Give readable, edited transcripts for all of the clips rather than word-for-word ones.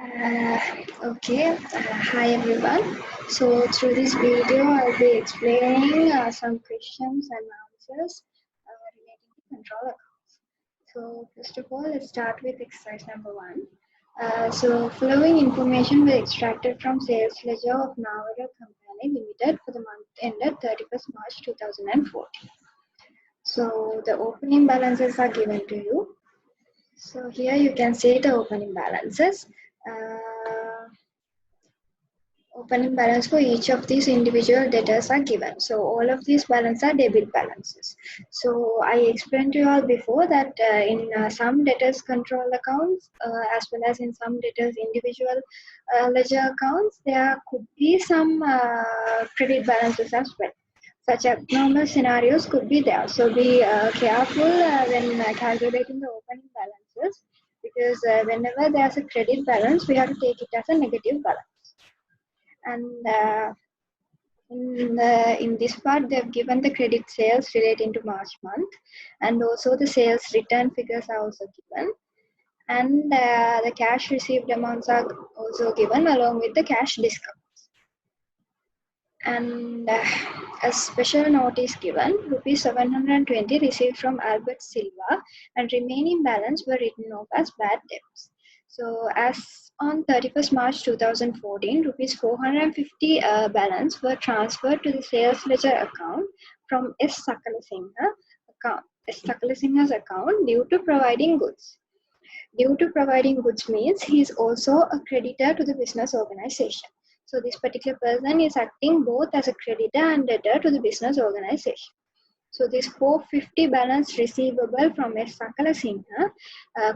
Uh, Hi everyone. So through this video, I'll be explaining some questions and answers relating to control accounts. So first of all, let's start with exercise number 1. Following information was extracted from sales ledger of Navara Company Limited for the month ended 31st March 2014. So the opening balances are given to you. So here you can see the opening balances. Opening balance for each of these individual debtors are given. So all of these balances are debit balances. So I explained to you all before that in some debtors control accounts as well as in some debtors individual ledger accounts, there could be some credit balances as well. Such abnormal scenarios could be there. So be careful when calculating the opening balances, because whenever there's a credit balance, we have to take it as a negative balance. And in this part, they've given the credit sales relating to March month, and also the sales return figures are also given, and the cash received amounts are also given along with the cash discounts. And a special note is given, rupees 720 received from Albert Silva, and remaining balance were written off as bad debts. So as on 31st March 2014, rupees 450 balance were transferred to the sales ledger account from S. Sakalasingha's account due to providing goods. Due to providing goods means he is also a creditor to the business organization. So this particular person is acting both as a creditor and debtor to the business organization. So this 450 balance receivable from S. Sakalasingha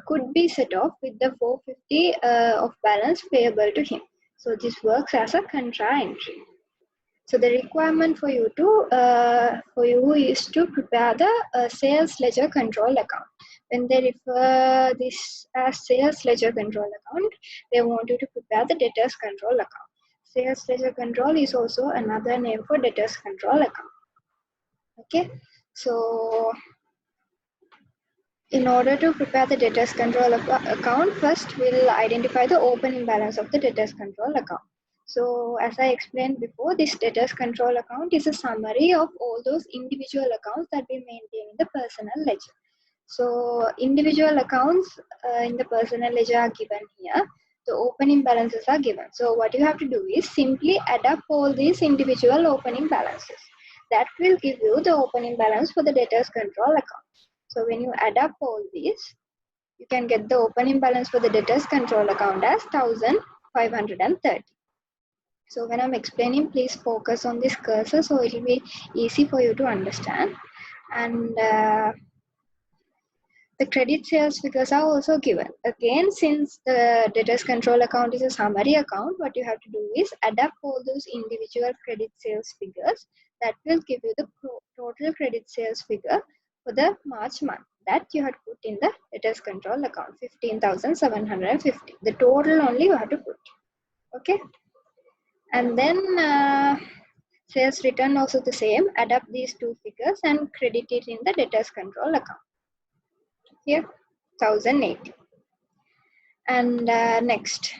could be set off with the 450 of balance payable to him. So this works as a contra entry. So the requirement for you is to prepare the sales ledger control account. When they refer this as sales ledger control account, they want you to prepare the debtors control account. Sales ledger control is also another name for debtors control account. Okay, so in order to prepare the debtors control account, first we'll identify the opening balance of the debtors control account. So as I explained before, this debtors control account is a summary of all those individual accounts that we maintain in the personal ledger. So individual accounts in the personal ledger are given here. The opening balances are given. So what you have to do is simply add up all these individual opening balances. That will give you the opening balance for the debtors control account. So when you add up all these, you can get the opening balance for the debtors control account as 1530. So when I'm explaining, please focus on this cursor so it will be easy for you to understand. And the credit sales figures are also given. Again, since the debtors control account is a summary account, what you have to do is add up all those individual credit sales figures. That will give you the total credit sales figure for the March month. That you have to put in the debtors control account, 15,750. The total only you have to put. Okay. And then sales return also the same. Add up these two figures and credit it in the debtors control account. Here, 1080. And next,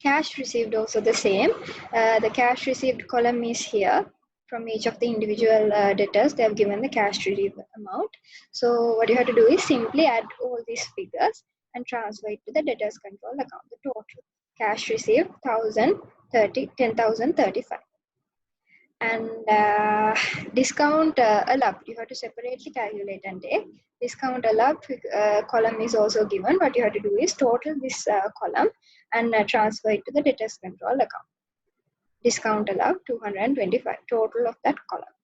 cash received also the same. The cash received column is here. From each of the individual debtors, they have given the cash received amount. So what you have to do is simply add all these figures and transfer it to the debtors control account. The total cash received 10,035. And discount allowed, you have to separately calculate and take. Discount allowed column is also given. What you have to do is total this column and transfer it to the debtors control account. Discount allowed 225, total of that column.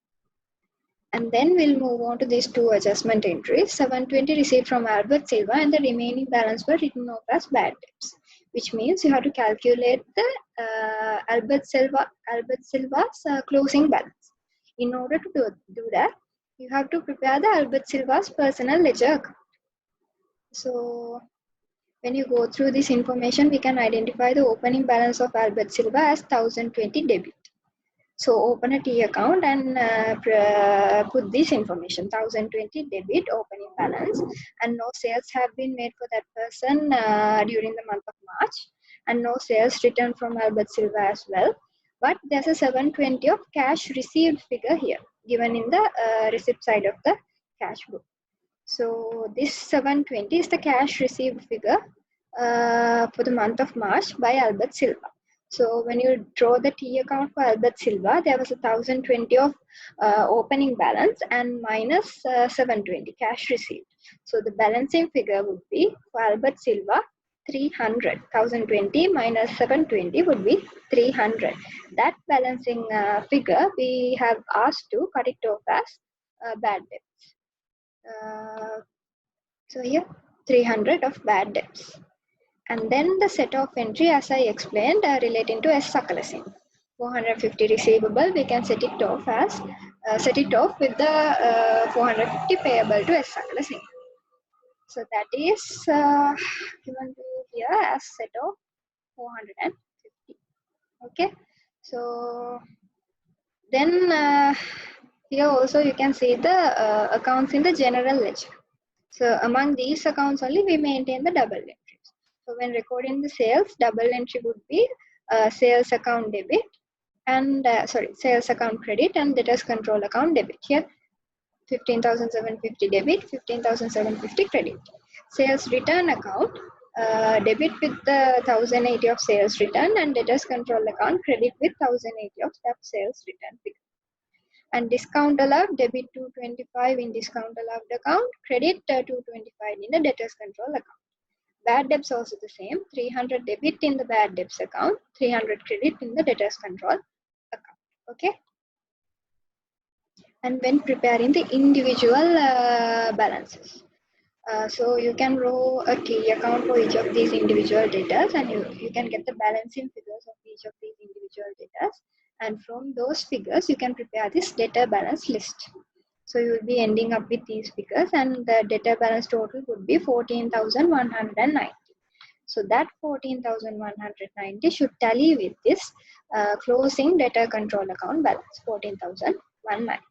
And then we'll move on to these two adjustment entries. 720 received from Albert Silva and the remaining balance were written off as bad debts, which means you have to calculate the Albert Silva's closing balance. In order to do that, you have to prepare the Albert Silva's personal ledger account. So when you go through this information, we can identify the opening balance of Albert Silva as 1020 debit. So open a T account and put this information: 1020 debit opening balance, and no sales have been made for that person during the month of March, and no sales returned from Albert Silva as well. But there's a 720 of cash received figure here given in the receipt side of the cash book. So this 720 is the cash received figure for the month of March by Albert Silva. So when you draw the T account for Albert Silva, there was 1020 of opening balance and minus 720 cash received. So the balancing figure would be for Albert Silva 300. 1020 minus 720 would be 300. That balancing figure we have asked to cut it off as bad debts. So here 300 of bad debts. And then the set of entry, as I explained, relating to S Sakala Singh. 450 receivable, we can set it off with the 450 payable to S Sakala Singh. So that is given to you here as set of 450. Okay. So then here also you can see the accounts in the general ledger. So among these accounts only we maintain the double entries. So when recording the sales, double entry would be sales account debit and sales account credit and debtors control account debit. Here 15,750 debit, 15,750 credit. Sales return account debit with the 1,080 of sales return and debtors control account credit with 1,080 of that sales return figure. And discount allowed, debit 225 in discount allowed account, credit 225 in the debtors control account. Bad debts also the same, 300 debit in the bad debts account, 300 credit in the debtors control account. Okay. And when preparing the individual balances, so you can row a T account for each of these individual debtors, and you can get the balancing figures of each of these individual debtors, and from those figures you can prepare this debtor balance list. So you will be ending up with these figures, and the debtor balance total would be 14,190. So that 14,190 should tally with this closing debtor control account balance, 14,190.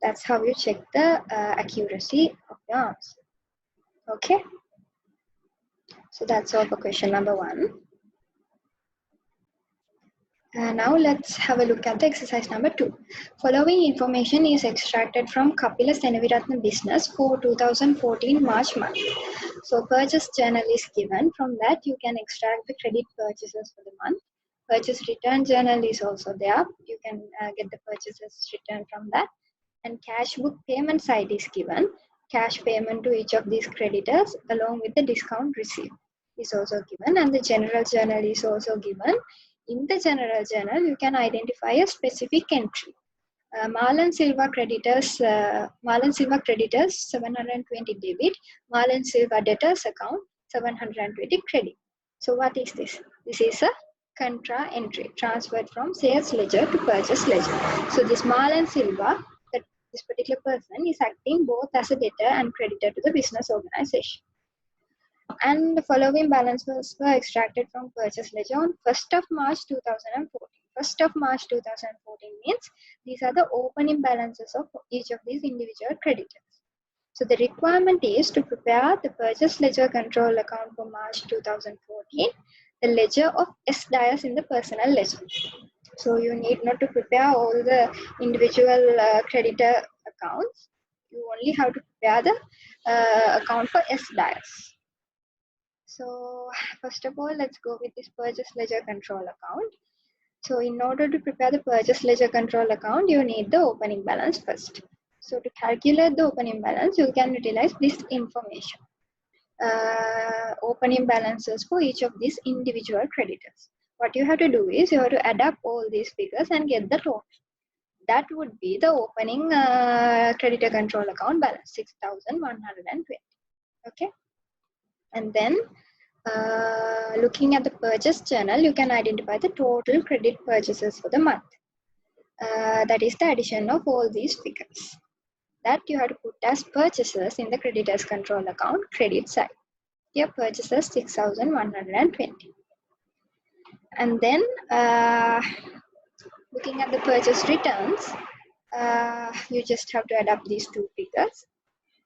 That's how you check the accuracy of your answer. Okay. So that's all for question number 1. Now let's have a look at the exercise number 2. Following information is extracted from Kapila Senaviratna business for 2014 March month. So purchase journal is given. From that you can extract the credit purchases for the month. Purchase return journal is also there. You can get the purchases return from that. And cash book payment side is given. Cash payment to each of these creditors along with the discount received is also given, and the general journal is also given. In the general journal, you can identify a specific entry. Marlon Silva creditors 720 debit, Marlon Silva debtors account 720 credit. So what is this? This is a contra entry transferred from sales ledger to purchase ledger. So this Marlon Silva, this particular person is acting both as a debtor and creditor to the business organization. And the following balances were extracted from purchase ledger on 1st of March 2014. 1st of March 2014 means these are the opening balances of each of these individual creditors. So the requirement is to prepare the purchase ledger control account for March 2014, the ledger of S Dias in the personal ledger. So you need not to prepare all the individual creditor accounts. You only have to prepare the account for S Dias. So first of all, let's go with this purchase ledger control account. So in order to prepare the purchase ledger control account, you need the opening balance first. So to calculate the opening balance, you can utilize this information. Opening balances for each of these individual creditors. What you have to do is you have to add up all these figures and get the total. That would be the opening creditor control account balance, 6,120. Okay. And then looking at the purchase journal, you can identify the total credit purchases for the month. That is the addition of all these figures. That you have to put as purchases in the creditors control account credit side. Here purchases 6,120. And then Looking at the purchase returns, you just have to add up these two figures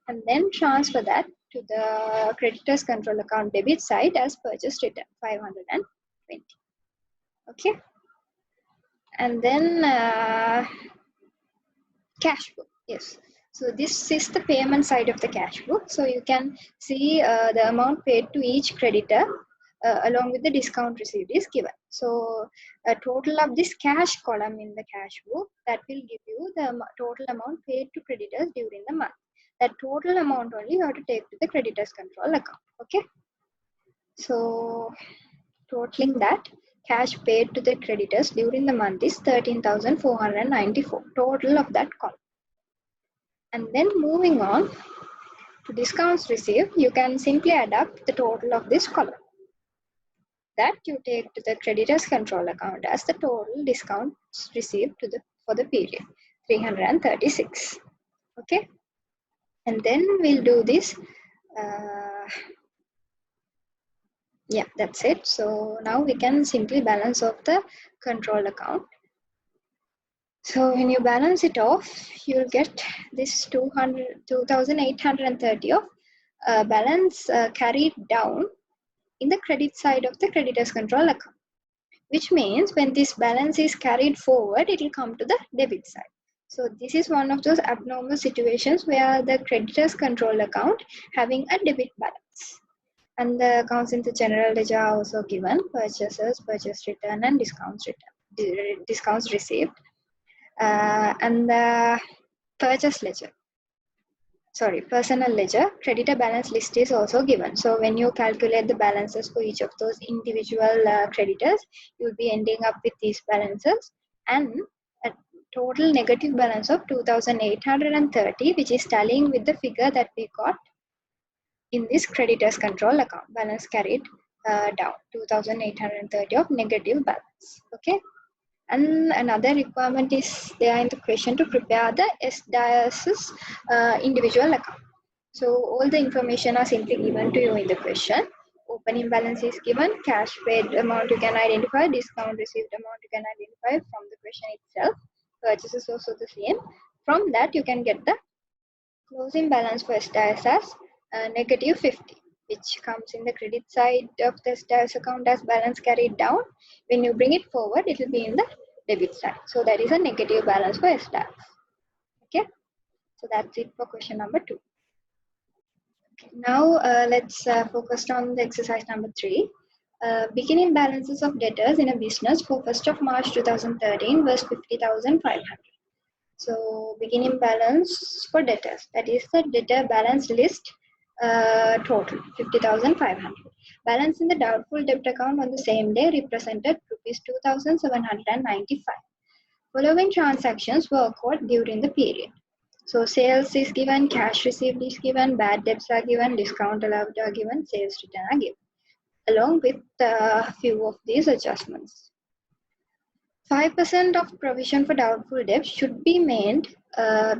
and then transfer that to the creditors control account debit side as purchase return 520. Okay, and then cash book. Yes, so this is the payment side of the cash book. So you can see the amount paid to each creditor along with the discount received is given. So a total of this cash column in the cash book, that will give you the total amount paid to creditors during the month. That total amount only you have to take to the creditors control account. Okay, so totaling that, cash paid to the creditors during the month is 13,494, total of that column. And then moving on to discounts received, you can simply add up the total of this column. That you take to the creditors control account as the total discounts received for the period, 336. Okay, and then we'll do this. Yeah, that's it. So now we can simply balance off the control account. So when you balance it off, you'll get this 2,830 of balance carried down in the credit side of the creditors control account, which means when this balance is carried forward, it will come to the debit side. So this is one of those abnormal situations where the creditors control account having a debit balance. And the accounts in the general ledger are also given: purchases, purchase return, and discounts received. And the personal ledger, creditor balance list is also given. So when you calculate the balances for each of those individual creditors, you'll be ending up with these balances and a total negative balance of 2,830, which is tallying with the figure that we got in this creditors control account, balance carried down, 2,830 of negative balance. Okay. And another requirement is there in the question to prepare the SDIS's individual account. So all the information are simply given to you in the question. Opening balance is given, cash paid amount you can identify, discount received amount you can identify from the question itself. Purchase is also the same. From that you can get the closing balance for SDIS as negative 50, which comes in the credit side of the SDIS account as balance carried down. When you bring it forward, it will be in the debit side. So that is a negative balance for SDIS. Okay, so that's it for question number 2. Okay, now let's focus on the exercise number 3. Beginning balances of debtors in a business for 1st of March 2013 was 50,500. So beginning balance for debtors, that is the debtor balance list total 50,500. Balance in the doubtful debt account on the same day represented rupees 2,795. Following transactions were occurred during the period. So sales is given, cash received is given, bad debts are given, discount allowed are given, sales return are given, along with a few of these adjustments. 5% of provision for doubtful debts should be made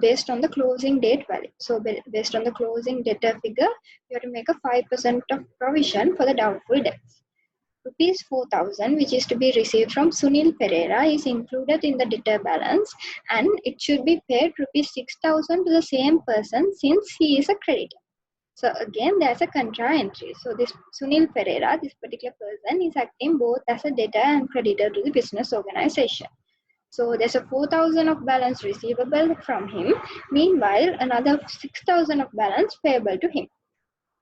based on the closing date value. So based on the closing debtor figure, you have to make a 5% of provision for the doubtful debts. Rupees 4,000, which is to be received from Sunil Pereira, is included in the debtor balance, and it should be paid rupees 6,000 to the same person since he is a creditor. So again, there's a contra entry. So this Sunil Pereira, this particular person, is acting both as a debtor and creditor to the business organization. So there's a 4,000 of balance receivable from him. Meanwhile, another 6,000 of balance payable to him.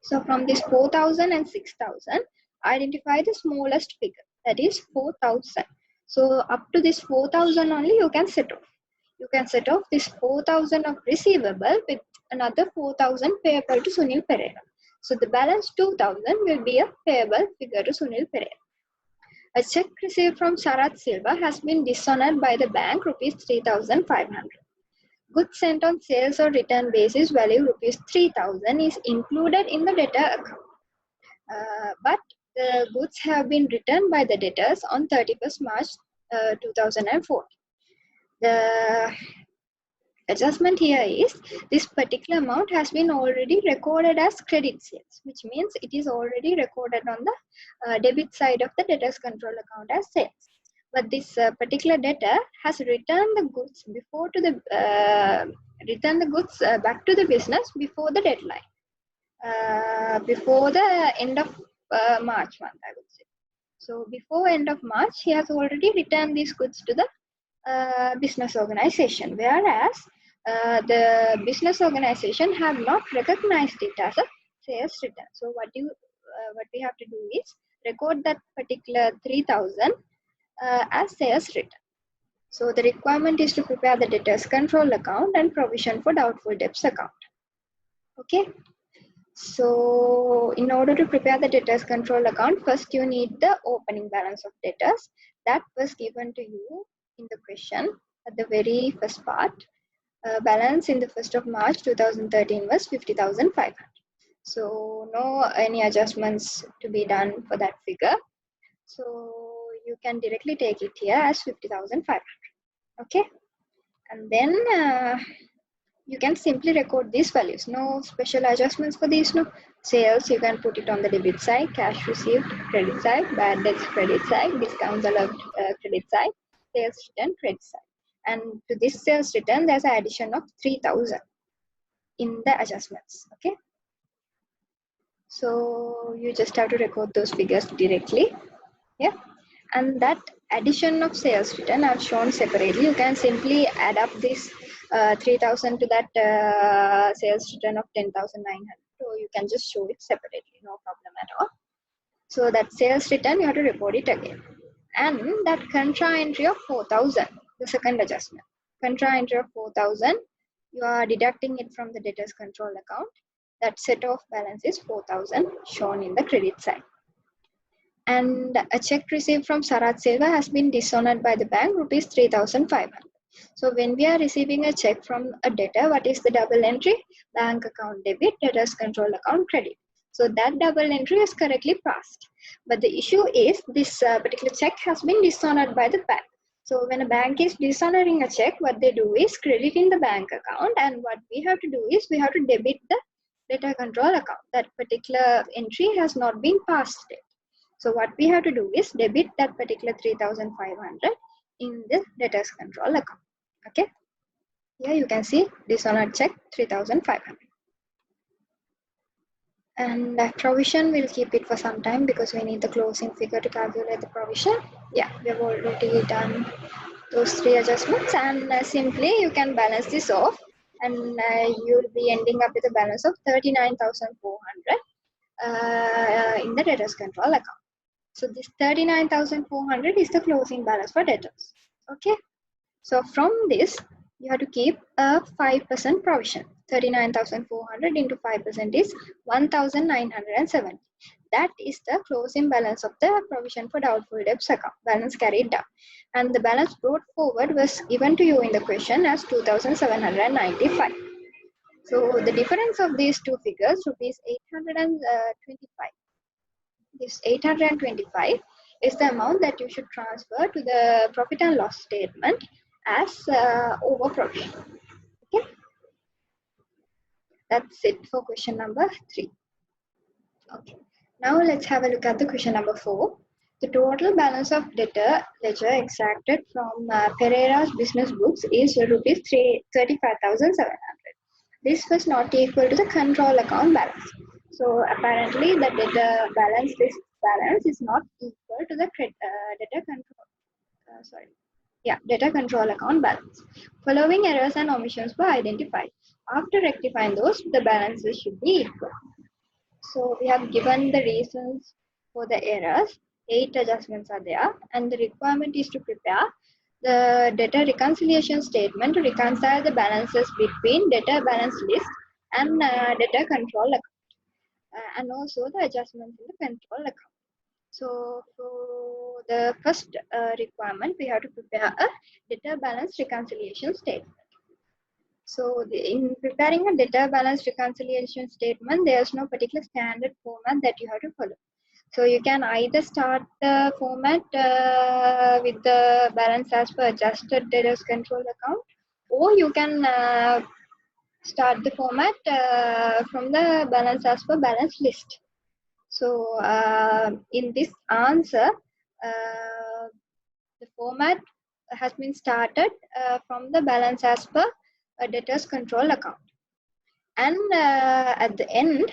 So from this 4,000 and 6,000, identify the smallest figure, that is 4,000. So up to this 4,000 only you can set off. You can set off this 4,000 of receivable with another 4,000 payable to Sunil Pereira. So the balance 2,000 will be a payable figure to Sunil Pereira. A check received from Sharat Silva has been dishonored by the bank, rupees 3,500. Goods sent on sales or return basis value rupees 3,000 is included in the debtor account. But the goods have been returned by the debtors on 31st March 2004. The adjustment here is this particular amount has been already recorded as credit sales, which means it is already recorded on the debit side of the debtors control account as sales. but this particular debtor has returned the goods before to the back to the business before the deadline, before the end of March month, I would say. So before end of March, he has already returned these goods to the business organization, whereas the business organization have not recognized it as a sales return. So what we have to do is record that particular 3,000 as sales return. So the requirement is to prepare the debtors control account and provision for doubtful debts account. Okay. So in order to prepare the debtors control account, first you need the opening balance of debtors. That was given to you in the question at the very first part. Balance in the 1st of March 2013 was 50,500. So no any adjustments to be done for that figure. So you can directly take it here as 50,500. Okay. And then you can simply record these values. No special adjustments for these. No sales, you can put it on the debit side, cash received credit side, bad debts credit side, discounts allowed credit side, sales return credit side. And to this sales return, there's an addition of 3,000 in the adjustments. Okay. So you just have to record those figures directly. Yeah. And that addition of sales return I've shown separately. You can simply add up this 3,000 to that sales return of 10,900. So you can just show it separately, no problem at all. So that sales return, you have to report it again. And that contra entry of 4,000, the second adjustment. Contra entry of 4,000, you are deducting it from the debtors control account. That set of balance is 4,000 shown in the credit side. And a check received from Sarat Silva has been dishonored by the bank, rupees 3,500. So when we are receiving a check from a debtor, what is the double entry? Bank account debit, debtors control account credit. So that double entry is correctly passed. But the issue is this particular check has been dishonored by the bank. So when a bank is dishonoring a check, what they do is credit in the bank account, and what we have to do is we have to debit the debtor control account. That particular entry has not been passed yet. So what we have to do is debit that particular 3,500 in the debtors control account. Okay. Here you can see dishonored check 3,500. And that provision, we'll keep it for some time because we need the closing figure to calculate the provision. Yeah, we have already done those three adjustments, and simply you can balance this off, and you'll be ending up with a balance of 39,400 in the debtors control account. So this 39,400 is the closing balance for debtors. Okay. So from this, you have to keep a 5% provision. 39,400 into 5% is 1,970. That is the closing balance of the provision for doubtful debts account, balance carried down. And the balance brought forward was given to you in the question as 2,795. So the difference of these two figures, rupees 825. This 825 is the amount that you should transfer to the profit and loss statement as over provision. Okay, that's it for question number 3. Okay, now let's have a look at the question number 4. The total balance of debtor ledger extracted from Pereira's business books is rupees 35,700. This was not equal to the control account balance. So apparently the debtor balance list balance is not equal to the debtor control account balance. Following errors and omissions were identified. After rectifying those, the balances should be equal. So we have given the reasons for the errors. 8 adjustments are there, and the requirement is to prepare the debtor reconciliation statement to reconcile the balances between debtor balance list and debtor control account, and also the adjustments in the control account. So for the first requirement, we have to prepare a debtor balance reconciliation statement. So in preparing a debtor balance reconciliation statement, there's no particular standard format that you have to follow. So you can either start the format with the balance as per adjusted debtors control account, or you can start the format from the balance as per balance list. So in this answer, the format has been started from the balance as per debtors control account. And at the end,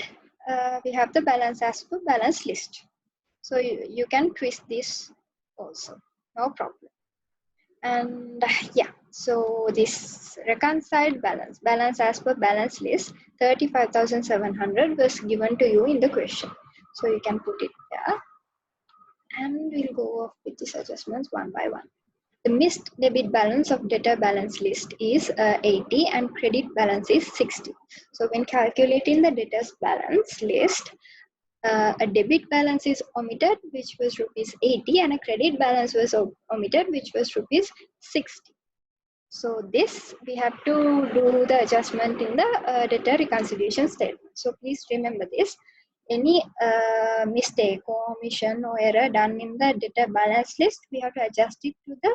we have the balance as per balance list. So you can twist this also, no problem. And yeah, so this reconciled balance as per balance list, 35,700 was given to you in the question. So you can put it there. And we'll go off with these adjustments one by one. The missed debit balance of debtor balance list is 80 and credit balance is 60. So when calculating the debtors balance list, a debit balance is omitted, which was rupees 80, and a credit balance was omitted, which was rupees 60. So this we have to do the adjustment in the debtor reconciliation statement. So please remember this. Any mistake or omission or error done in the debtor balance list, we have to adjust it to the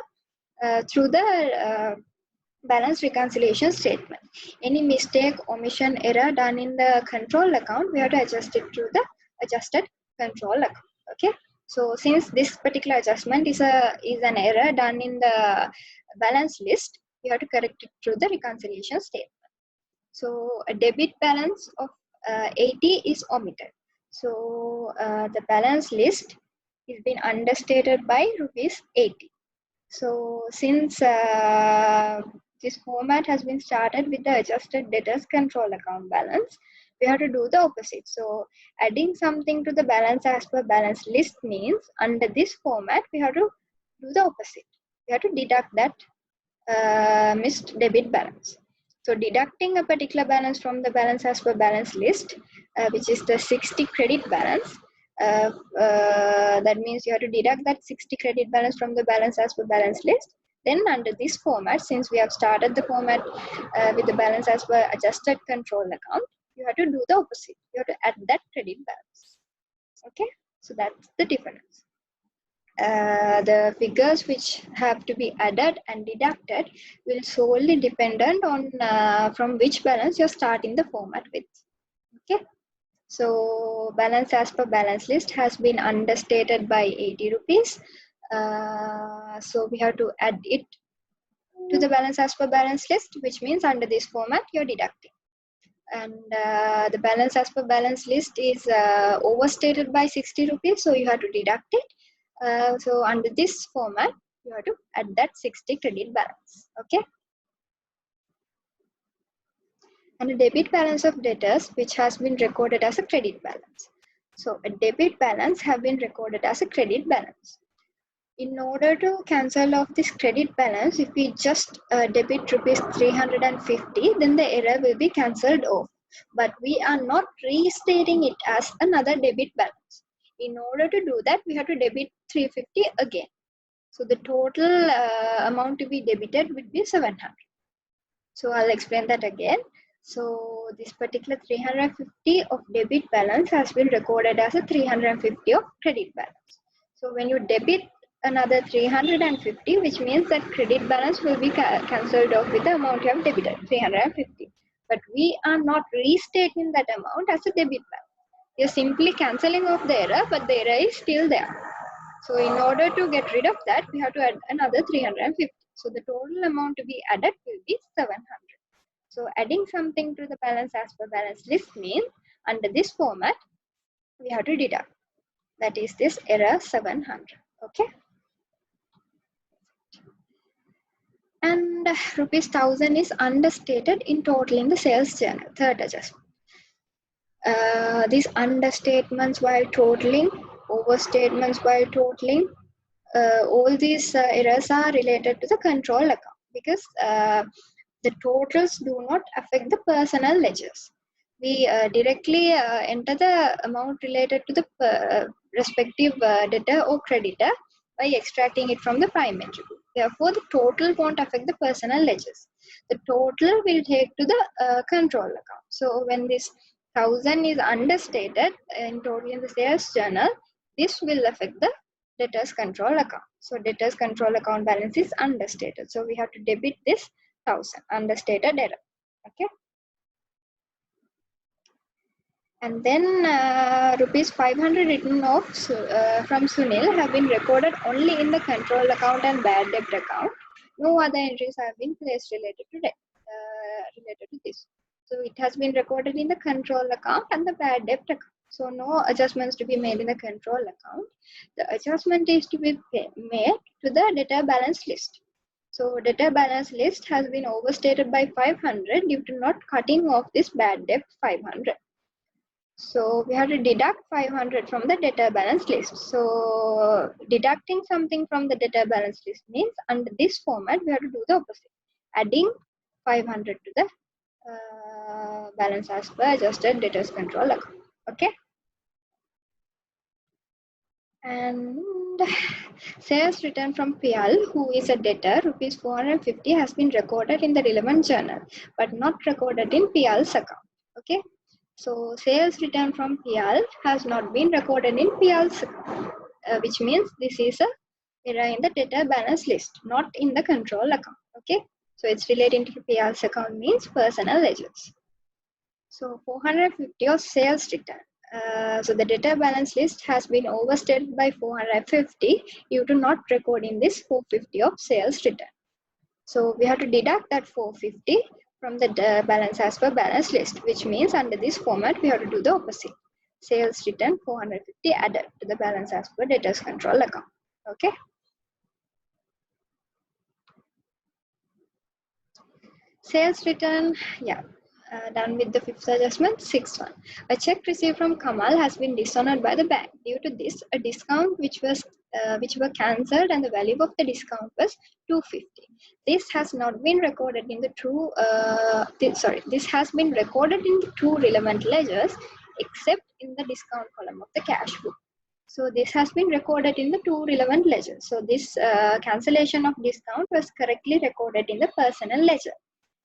through the balance reconciliation statement. Any mistake, omission, error done in the control account, we have to adjust it to the adjusted control account. Okay. So since this particular adjustment is an error done in the balance list, we have to correct it through the reconciliation statement. So a debit balance of 80 is omitted. So the balance list is been understated by rupees 80. So since this format has been started with the adjusted debtors control account balance, we have to do the opposite. So adding something to the balance as per balance list means under this format, we have to do the opposite. We have to deduct that missed debit balance. So deducting a particular balance from the balance as per balance list, which is the 60 credit balance, that means you have to deduct that 60 credit balance from the balance as per balance list. Then under this format, since we have started the format with the balance as per adjusted control account, you have to do the opposite. You have to add that credit balance. Okay, so that's the difference. The figures which have to be added and deducted will solely dependent on from which balance you're starting the format with. Okay. So balance as per balance list has been understated by 80 rupees. So we have to add it to the balance as per balance list, which means under this format you're deducting. And the balance as per balance list is overstated by 60 rupees, so you have to deduct it. So under this format, you have to add that 60 credit balance. Okay. And a debit balance of debtors which has been recorded as a credit balance. So a debit balance have been recorded as a credit balance. In order to cancel off this credit balance, if we just debit rupees 350, then the error will be cancelled off. But we are not restating it as another debit balance. In order to do that, we have to debit 350 again. So the total amount to be debited would be 700. So I'll explain that again. So this particular 350 of debit balance has been recorded as a 350 of credit balance. So when you debit another 350, which means that credit balance will be cancelled off with the amount you have debited, 350. But we are not restating that amount as a debit balance. You're simply cancelling off the error, but the error is still there. So in order to get rid of that, we have to add another 350. So the total amount to be added will be 700. So adding something to the balance as per balance list means under this format, we have to deduct. That is this error 700. Okay. And rupees 1000 is understated in total in the sales journal. Third adjustment. These understatements while totaling, overstatements while totaling, all these errors are related to the control account because the totals do not affect the personal ledgers. We directly enter the amount related to the respective debtor or creditor by extracting it from the prime entry. Therefore, the total won't affect the personal ledgers. The total will take to the control account. So when this 1000 is understated in total in the sales journal, this will affect the debtors control account. So debtors control account balance is understated. So we have to debit this 1000 understated error. Okay. And then rupees 500 written off from Sunil have been recorded only in the control account and bad debt account. No other entries have been placed related to this. So it has been recorded in the control account and the bad debt account. So no adjustments to be made in the control account. The adjustment is to be made to the debtor balance list. So debtor balance list has been overstated by 500 due to not cutting off this bad debt 500. So we have to deduct 500 from the debtor balance list. So deducting something from the debtor balance list means under this format we have to do the opposite, adding 500 to the balance as per adjusted debtors control account. Okay. And sales return from PL, who is a debtor, rupees 450 has been recorded in the relevant journal, but not recorded in PL's account. Okay. So sales return from PL has not been recorded in PL's account, which means this is a error in the debtor balance list, not in the control account. Okay. So it's relating to PL's account means personal ledgers. So 450 of sales return. So the debtor balance list has been overstated by 450 due to not recording this 450 of sales return. So we have to deduct that 450 from the balance as per balance list, which means under this format we have to do the opposite. Sales return 450 added to the balance as per debtors control account. Okay. Sales return, yeah. Done with the fifth adjustment. Sixth one, a check received from Kamal has been dishonored by the bank. Due to this, a discount which were cancelled and the value of the discount was 250. This has not been recorded in the true. This has been recorded in the true relevant ledgers, except in the discount column of the cash book. So this has been recorded in the two relevant ledgers. So this cancellation of discount was correctly recorded in the personal ledger.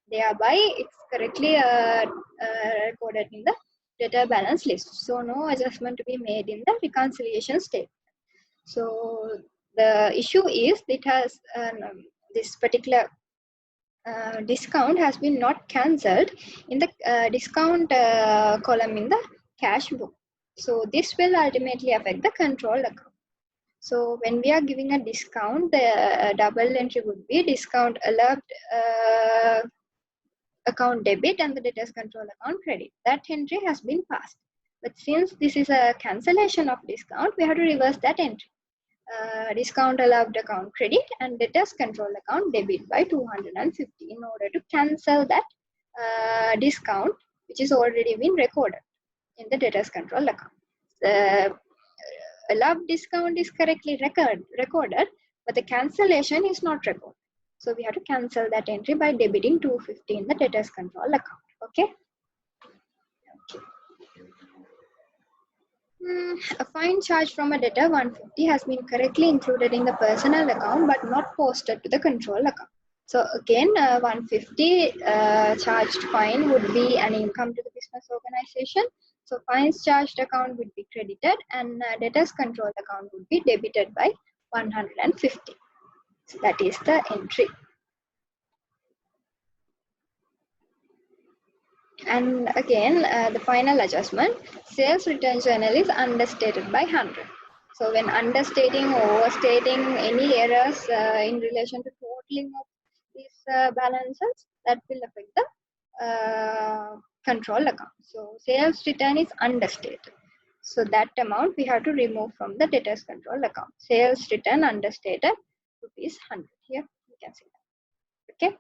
Thereby, it's correctly recorded in the debtor balance list. So no adjustment to be made in the reconciliation statement. So the issue is it has this particular discount has been not cancelled in the discount column in the cash book. So this will ultimately affect the control account. So when we are giving a discount, the double entry would be discount allowed account debit and the debtors control account credit. That entry has been passed. But since this is a cancellation of discount, we have to reverse that entry. Discount allowed account credit and debtors control account debit by 250 in order to cancel that discount which is already been recorded in the debtors control account. The allowed discount is correctly recorded, but the cancellation is not recorded. So we have to cancel that entry by debiting 250 in the debtors control account. Okay. A fine charged from a debtor 150 has been correctly included in the personal account but not posted to the control account. So again, 150 charged fine would be an income to the business organization. So fines charged account would be credited and debtors control account would be debited by 150. So that is the entry. And again, the final adjustment, sales return journal is understated by 100. So when understating or overstating any errors in relation to totaling of these balances, that will affect the control account. So sales return is understated. So that amount we have to remove from the debtors control account. Sales return understated rupees 100. Here you can see that. Okay.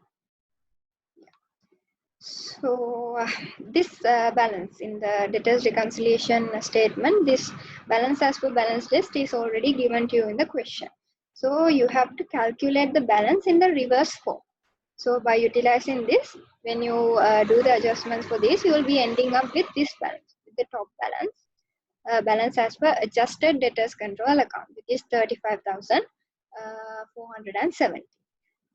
So this balance in the debtors reconciliation statement, this balance as per balance list is already given to you in the question. So you have to calculate the balance in the reverse form. So by utilizing this, when you do the adjustments for this, you will be ending up with this balance, with the top balance. Balance as per adjusted debtors control account, which is 35,470.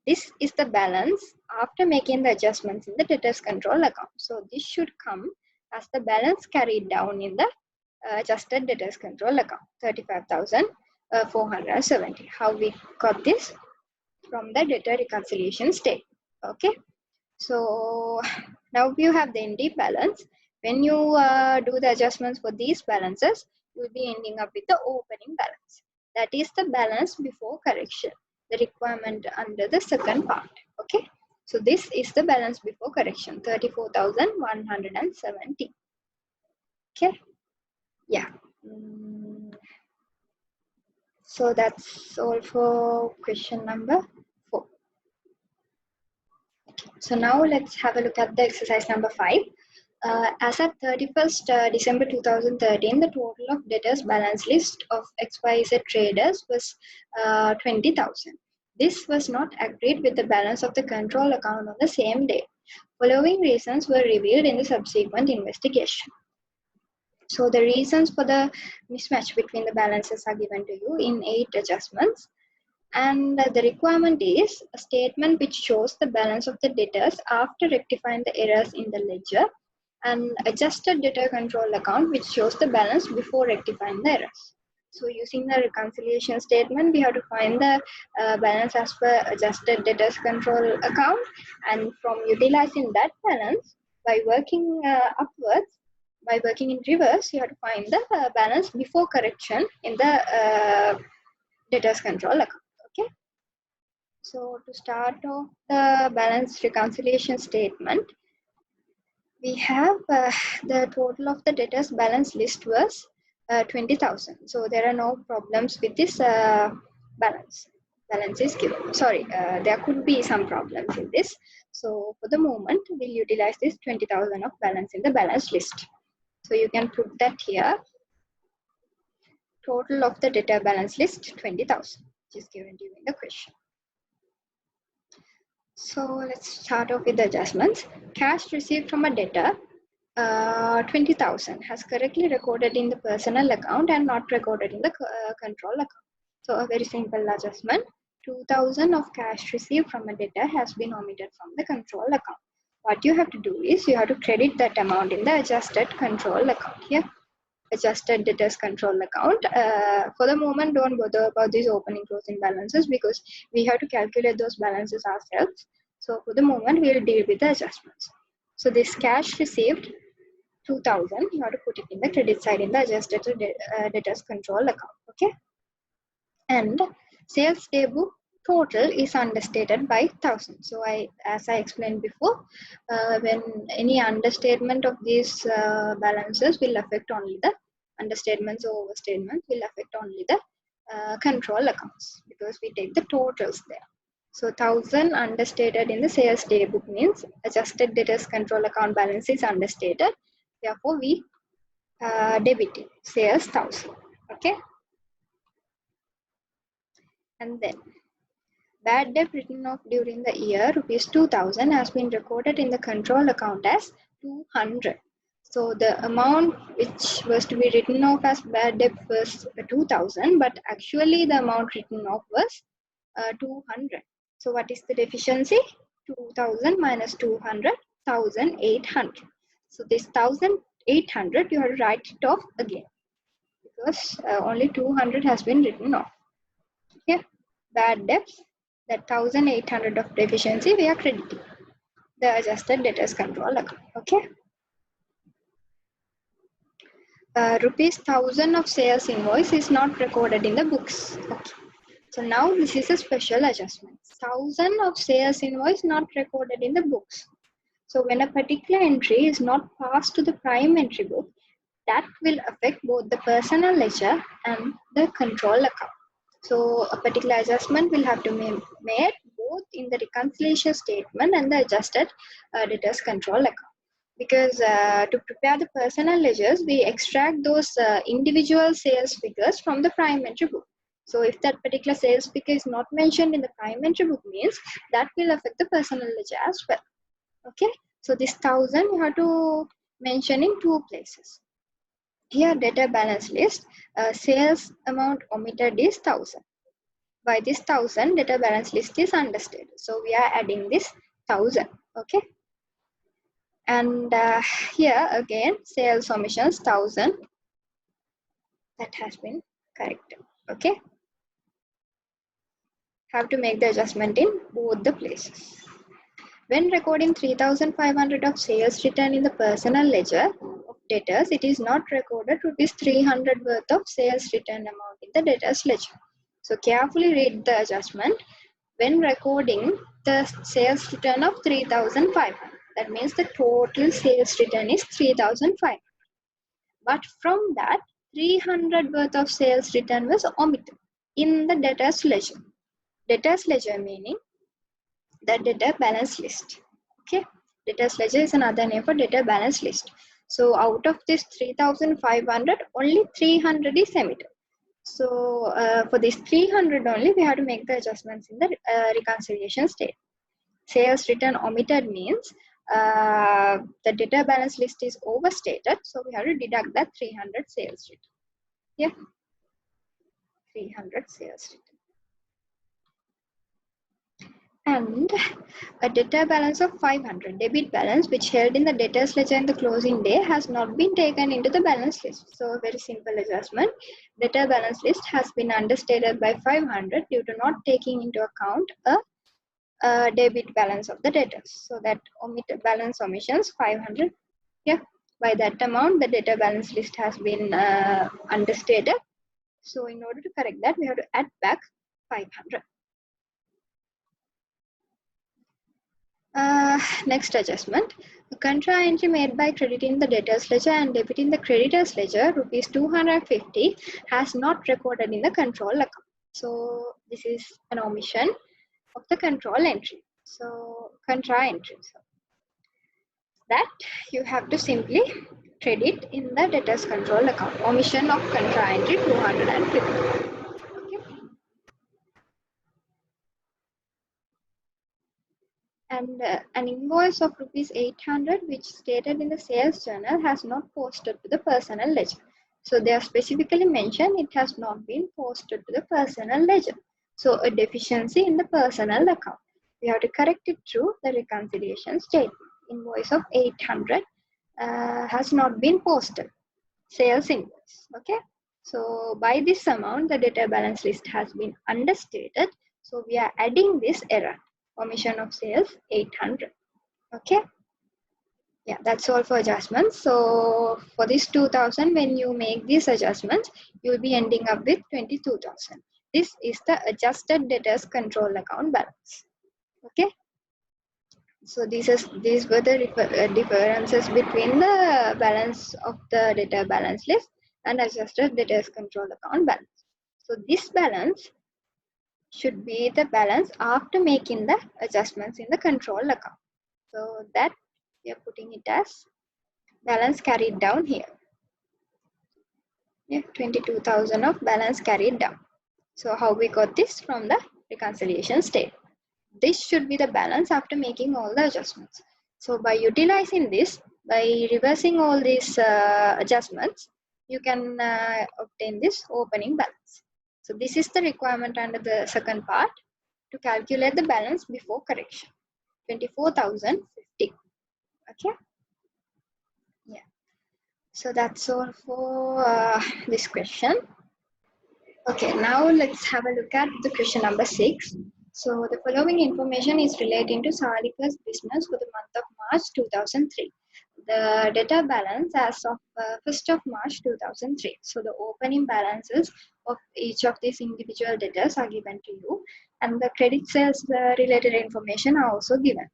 This is the balance after making the adjustments in the debtors control account. So this should come as the balance carried down in the adjusted debtors control account, 35,470. How we got this? From the debtor reconciliation statement. Okay. So now you have the ND balance. When you do the adjustments for these balances, you will be ending up with the opening balance. That is the balance before correction, the requirement under the second part. Okay. So this is the balance before correction, 34,170. Okay. Yeah. So that's all for question number 4. So now let's have a look at the exercise number 5. As at 31st December 2013, the total of debtors balance list of XYZ traders was 20,000. This was not agreed with the balance of the control account on the same day. Following reasons were revealed in the subsequent investigation. So the reasons for the mismatch between the balances are given to you in 8 adjustments. And the requirement is a statement which shows the balance of the debtors after rectifying the errors in the ledger, and adjusted debtor control account which shows the balance before rectifying the errors. So using the reconciliation statement, we have to find the balance as per adjusted debtors control account, and from utilizing that balance by working upwards, by working in reverse, you have to find the balance before correction in the debtors control account. Okay. So to start off the balance reconciliation statement, we have the total of the debtors balance list was 20,000. So there are no problems with this balance. Balance is given. Sorry, there could be some problems in this. So for the moment, we'll utilize this 20,000 of balance in the balance list. So you can put that here. Total of the debtor balance list 20,000, which is given during the question. So let's start off with the adjustments. Cash received from a debtor, 20,000, has correctly recorded in the personal account and not recorded in the control account. So a very simple adjustment. 2,000 of cash received from a debtor has been omitted from the control account. What you have to do is you have to credit that amount in the adjusted control account here. Adjusted debtors control account. For the moment, don't bother about these opening closing balances because we have to calculate those balances ourselves. So for the moment, we'll deal with the adjustments. So this cash received 2,000, you have to put it in the credit side in the adjusted debtors control account. Okay. And sales day book total is understated by 1,000. So as I explained before, when any understatement of these balances will affect only the understatements or overstatements will affect only the control accounts because we take the totals there. So 1,000 understated in the sales day book means adjusted debtors control account balance is understated. Therefore, we debit it, sales 1,000. Okay. And then bad debt written off during the year rupees 2,000 has been recorded in the control account as 200. So the amount which was to be written off as bad debt was 2,000, but actually the amount written off was 200. So what is the deficiency? 2,000 minus 200, 1,800. So this 1,800 you have to write it off again because only 200 has been written off. Okay. Bad debts, that 1,800 of deficiency we are crediting the adjusted debtors control account. Okay. Rupees 1,000 of sales invoice is not recorded in the books. Okay. So now this is a special adjustment. 1,000 of sales invoice not recorded in the books. So when a particular entry is not passed to the prime entry book, that will affect both the personal ledger and the control account. So a particular adjustment will have to be made both in the reconciliation statement and the adjusted debtors control account. Because to prepare the personal ledgers, we extract those individual sales figures from the prime entry book. So if that particular sales figure is not mentioned in the prime entry book means that will affect the personal ledger as well. Okay. So this 1,000 you have to mention in 2 places. Here debtor balance list, sales amount omitted is 1,000. By this 1,000, debtor balance list is understated. So we are adding this 1,000. Okay. And here again, sales omissions 1,000. That has been corrected. Okay. Have to make the adjustment in both the places. When recording 3,500 of sales return in the personal ledger of debtors, it is not recorded rupees 300 worth of sales return amount in the debtors ledger. So carefully read the adjustment. When recording the sales return of 3,500, that means the total sales return is 3,500. But from that, 300 worth of sales return was omitted in the debtors ledger. Debtors ledger meaning the debtor balance list. Okay, debtors ledger is another name for debtor balance list. So out of this 3,500, only 300 is omitted. So for this 300 only, we have to make the adjustments in the reconciliation statement. Sales return omitted means the debtor balance list is overstated, so we have to deduct that 300 sales return. Yeah, 300 sales return. And a debtor balance of 500, debit balance, which held in the debtors ledger in the closing day, has not been taken into the balance list. So very simple adjustment. Debtor balance list has been understated by 500 due to not taking into account a debit balance of the debtors. So that balance omissions 500. Yeah, by that amount, the debtor balance list has been understated. So in order to correct that, we have to add back 500. Next adjustment. The contra entry made by crediting the debtors ledger and debiting the creditors ledger, rupees 250, has not recorded in the control account. So this is an omission of the control entry. So contra entry. So that you have to simply credit in the debtors control account. Omission of contra entry 250. And an invoice of rupees 800 which stated in the sales journal has not posted to the personal ledger. So they are specifically mentioned it has not been posted to the personal ledger. So a deficiency in the personal account. We have to correct it through the reconciliation statement. Invoice of 800 has not been posted. Sales invoice. Okay. So by this amount, the debtor balance list has been understated. So we are adding this error. Omission of sales 800. Okay. Yeah, that's all for adjustments. So for this 2000, when you make these adjustments, you'll be ending up with 22,000. This is the adjusted debtors control account balance. Okay. So these were the differences between the balance of the debtor balance list and adjusted debtors control account balance. So this balance should be the balance after making the adjustments in the control account. So that we are putting it as balance carried down here. Yeah, 22,000 of balance carried down. So how we got this from the reconciliation statement. This should be the balance after making all the adjustments. So by utilizing this, by reversing all these adjustments, you can obtain this opening balance. So this is the requirement under the second part to calculate the balance before correction. 24,050. Okay. Yeah. So that's all for this question. Okay, now let's have a look at the question number 6. So the following information is relating to Sarika's business for the month of March 2003. The debtor balance as of 1st of March 2003. So the opening balances of each of these individual debtors are given to you, and the credit sales related information are also given.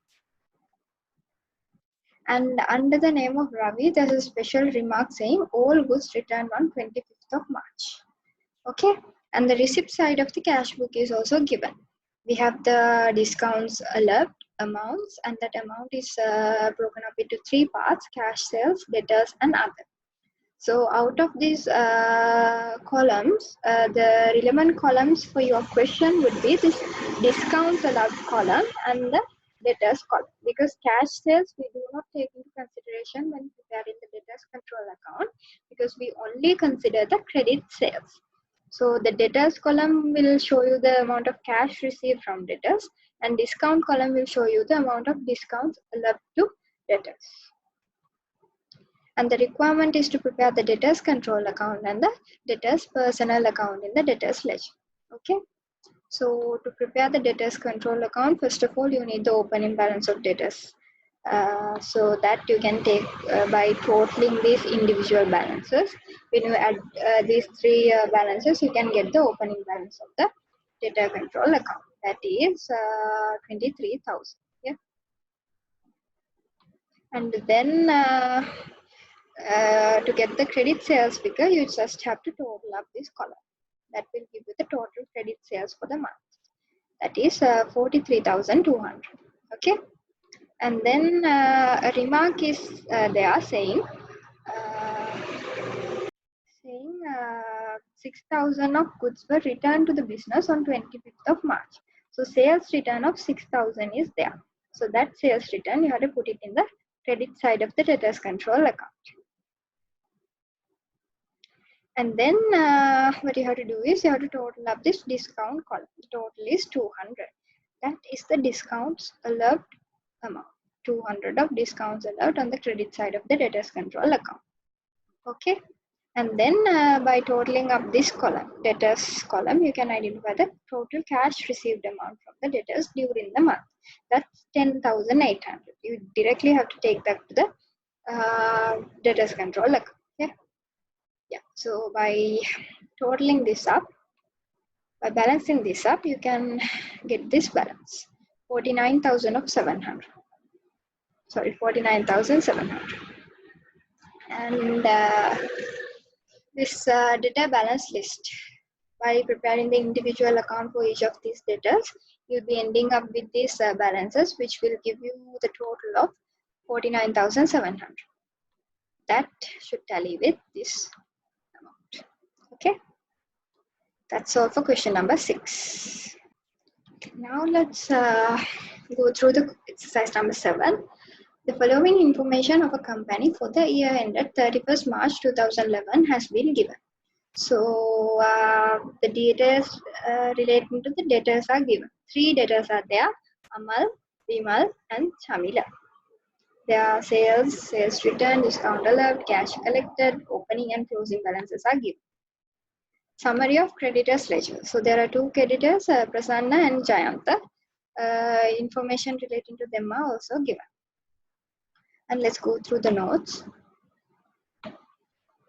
And under the name of Ravi, there's a special remark saying all goods returned on 25th of March. Okay, and the receipt side of the cash book is also given. We have the discounts allowed amounts, and that amount is broken up into 3 parts: cash sales, debtors, and other. So out of these columns, the relevant columns for your question would be this discounts allowed column and the debtors column, because cash sales we do not take into consideration when preparing the debtors control account, because we only consider the credit sales. So the debtors column will show you the amount of cash received from debtors, and discount column will show you the amount of discounts allowed to debtors. And the requirement is to prepare the debtors control account and the debtors personal account in the debtors ledger. Okay. So to prepare the debtors control account, first of all, you need the opening balance of debtors. So that you can take by totaling these individual balances. When you add these three balances, you can get the opening balance of the debtor control account. That is 23,000. Yeah. And then to get the credit sales figure, you just have to total up this column. That will give you the total credit sales for the month. That is 43,200. Okay. And then a remark is they are saying 6,000 of goods were returned to the business on 25th of March. So sales return of 6,000 is there. So that sales return you have to put it in the credit side of the debtors control account. And then what you have to do is you have to total up this discount column. The total is 200. That is the discounts allowed amount. 200 of discounts allowed on the credit side of the debtors control account. Okay. And then by totaling up this column, debtors column, you can identify the total cash received amount from the debtors during the month. That's 10,800. You directly have to take that to the debtors control account. Okay. Yeah. So by totaling this up, by balancing this up, you can get this balance, 49,000 of 700. Sorry, 49,700. And this debtor balance list. By preparing the individual account for each of these debtors, you'll be ending up with these balances, which will give you the total of 49,700. That should tally with this amount. Okay, that's all for question number 6. Now let's go through the exercise number 7. The following information of a company for the year ended 31st March 2011 has been given. So the debtors relating to the debtors are given. 3 debtors are there: Amal, Vimal, and Chamila. Their sales return, discount allowed, cash collected, opening and closing balances are given. Summary of creditors ledger. So there are 2 creditors, Prasanna and Jayanta. Information relating to them are also given. And let's go through the notes.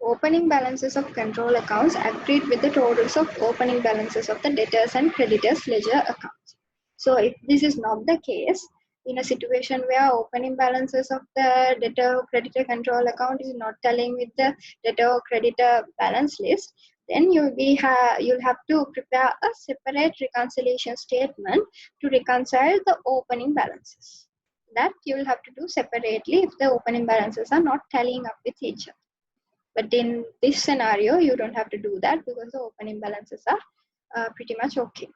Opening balances of control accounts agreed with the totals of opening balances of the debtors and creditors ledger accounts. So if this is not the case, in a situation where opening balances of the debtor or creditor control account is not tallying with the debtor or creditor balance list, then you'll have to prepare a separate reconciliation statement to reconcile the opening balances. That you will have to do separately if the opening balances are not tallying up with each other. But in this scenario, you don't have to do that because the opening balances are pretty much okay.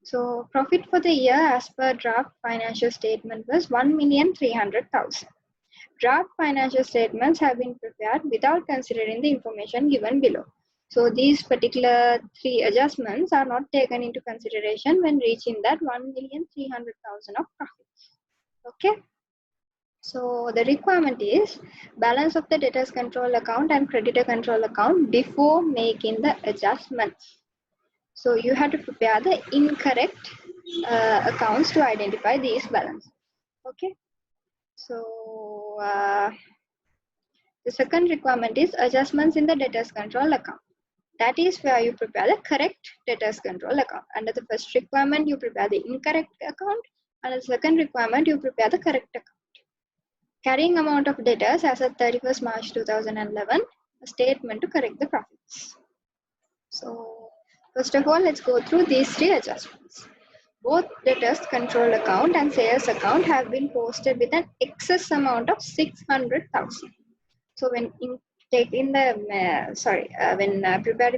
So profit for the year as per draft financial statement was 1,300,000. Draft financial statements have been prepared without considering the information given below. So these particular 3 adjustments are not taken into consideration when reaching that 1,300,000 of profits. Okay. So the requirement is balance of the debtors control account and creditor control account before making the adjustments. So you have to prepare the incorrect accounts to identify these balances. Okay. So the second requirement is adjustments in the debtors control account. That is where you prepare the correct debtors control account. Under the first requirement, you prepare the incorrect account. Under the second requirement, you prepare the correct account. Carrying amount of debtors as of 31st March 2011, a statement to correct the profits. So first of all, let's go through these 3 adjustments. Both debtors control account and sales account have been posted with an excess amount of 600,000. So when preparing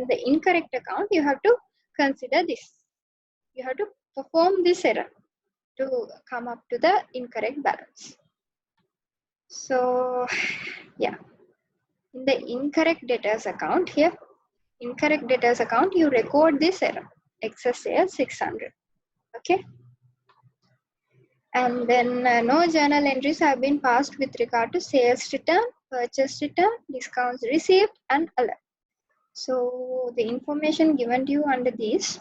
the incorrect account, you have to consider this. You have to perform this error to come up to the incorrect balance. So yeah, in the incorrect debtors account here, incorrect debtors account, you record this error, excess sales 600. Okay. And then no journal entries have been passed with regard to sales return, purchase return, discounts received, and allowed. So the information given to you under these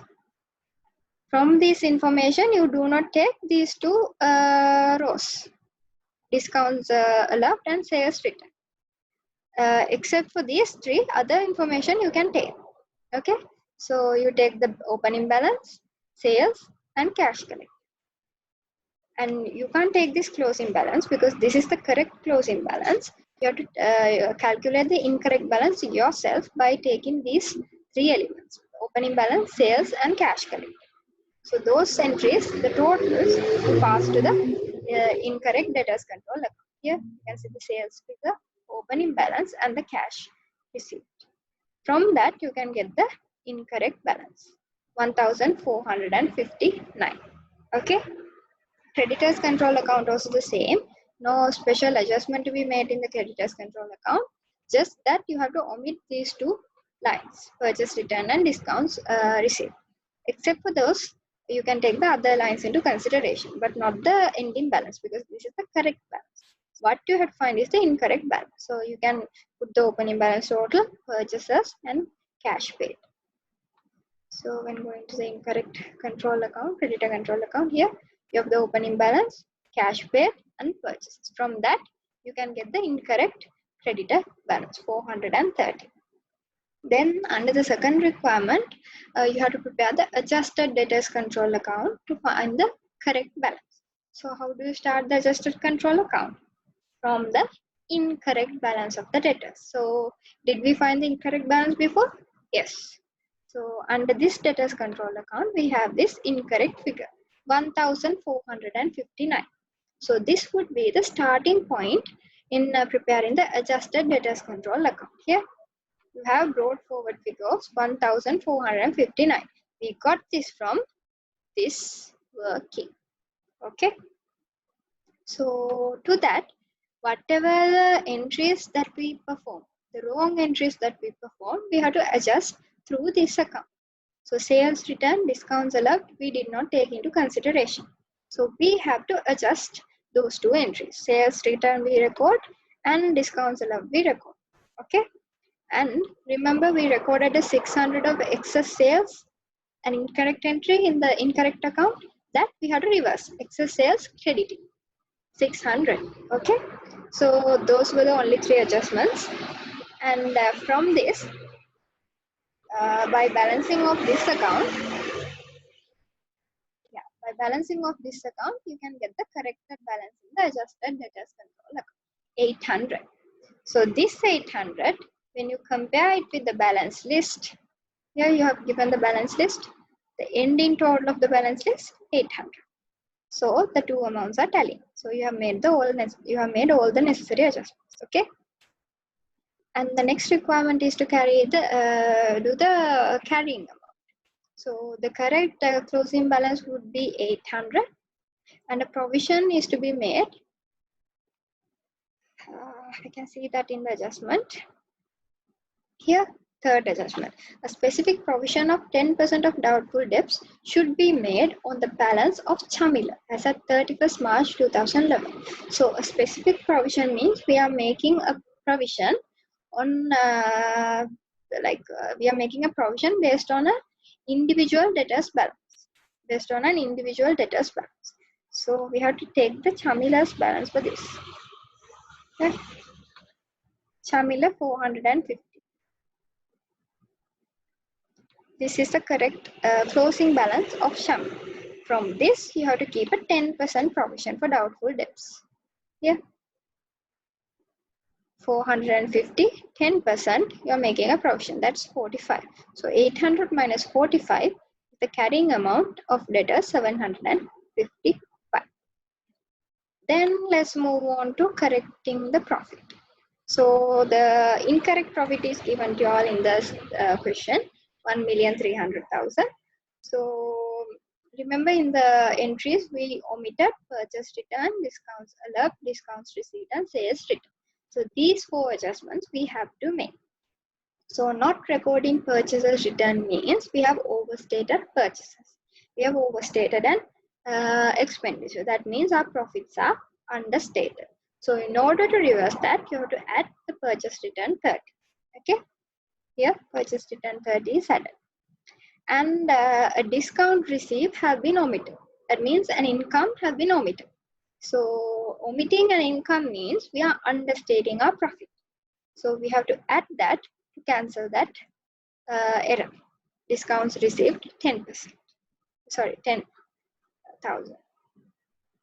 From this information, you do not take these two rows, discounts allowed and sales written. Except for these three, other information you can take. Okay, so you take the opening balance, sales, and cash collect. And you can't take this closing balance because this is the correct closing balance. You have to calculate the incorrect balance yourself by taking these three elements: opening balance, sales, and cash collect. So those entries, the totals, you pass to the incorrect debtors control account. Here you can see the sales figure, opening balance, and the cash received. From that you can get the incorrect balance, 1459. Okay. Creditors control account also the same. No special adjustment to be made in the creditors control account. Just that you have to omit these two lines: purchase return and discounts received. Except for those, you can take the other lines into consideration, but not the ending balance, because this is the correct balance. What you have to find is the incorrect balance. So you can put the opening balance total, purchases, and cash paid. So when going to the incorrect control account, creditor control account, here you have the opening balance, cash paid, and purchases. From that, you can get the incorrect creditor balance, 430. Then under the second requirement, you have to prepare the adjusted debtors control account to find the correct balance. So how do you start the adjusted control account? From the incorrect balance of the debtors. So did we find the incorrect balance before? Yes. So under this debtors control account, we have this incorrect figure, 1459. So this would be the starting point in preparing the adjusted debtors control account. Here you have brought forward figures 1459. We got this from this working. Okay. So to that, whatever the entries that we perform, the wrong entries that we perform, we have to adjust through this account. So sales return, discounts allowed, we did not take into consideration. So we have to adjust those two entries. Sales return we record and discounts allowed we record. Okay. And remember, we recorded a 600 of excess sales, an incorrect entry in the incorrect account, that we have to reverse. Excess sales crediting 600. Okay, so those were the only three adjustments. And from this, by balancing of this account, you can get the corrected balance in the adjusted debtors control account, 800. So this 800, when you compare it with the balance list, here you have given the balance list, the ending total of the balance list, 800. So the two amounts are tallying. So you have made all the necessary adjustments. Okay. And the next requirement is to carry the do the carrying amount. So the correct closing balance would be 800, and a provision is to be made. I can see that in the adjustment. Here, third adjustment. A specific provision of 10% of doubtful debts should be made on the balance of Chamila as at 31st March 2011. So a specific provision means we are making a provision on we are making a provision based on an individual debtor's balance. So we have to take the Chamila's balance for this. Okay. Chamila 450. This is the correct closing balance of Chamila. From this, you have to keep a 10% provision for doubtful debts. Here, 450, 10%, you are making a provision. That's 45. So 800 minus 45, the carrying amount of debtors 755. Then let's move on to correcting the profit. So the incorrect profit is given to you all in this question, 1,300,000. So remember, in the entries we omitted purchase return, discounts allowed, discounts received, and sales return. So these four adjustments we have to make. So not recording purchases return means we have overstated purchases. We have overstated an expenditure. That means our profits are understated. So in order to reverse that, you have to add the purchase return 30. Okay. Here purchase return 30 is added. and a discount received have been omitted. That means an income have been omitted. So omitting an income means we are understating our profit. So we have to add that to cancel that error. Discounts received 10%. Sorry, 10,000.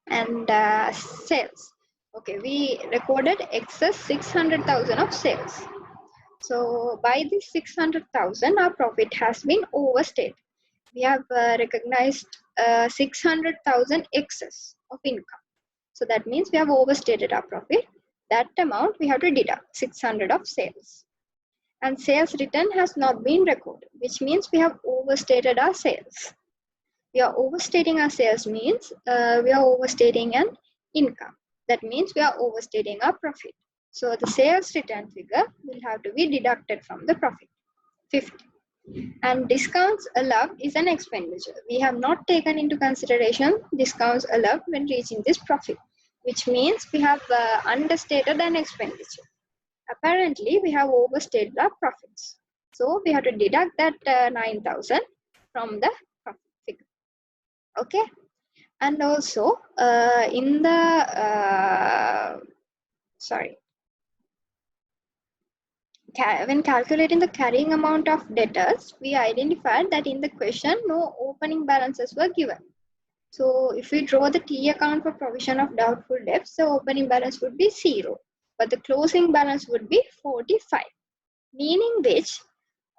And sales. Okay, we recorded excess 600,000 of sales. So by this 600,000, our profit has been overstated. We have recognized 600,000 excess of income. So that means we have overstated our profit. That amount we have to deduct 600 of sales. And sales return has not been recorded, which means we have overstated our sales. We are overstating our sales means we are overstating an income. That means we are overstating our profit. So the sales return figure will have to be deducted from the profit, 50. And discounts allowed is an expenditure. We have not taken into consideration discounts allowed when reaching this profit, which means we have understated an expenditure. Apparently, we have overstated our profits. So we have to deduct that 9,000 from the profit figure. Okay. And also in the when calculating the carrying amount of debtors, we identified that in the question no opening balances were given. So if we draw the T account for provision of doubtful debts, the opening balance would be 0, but the closing balance would be 45, meaning which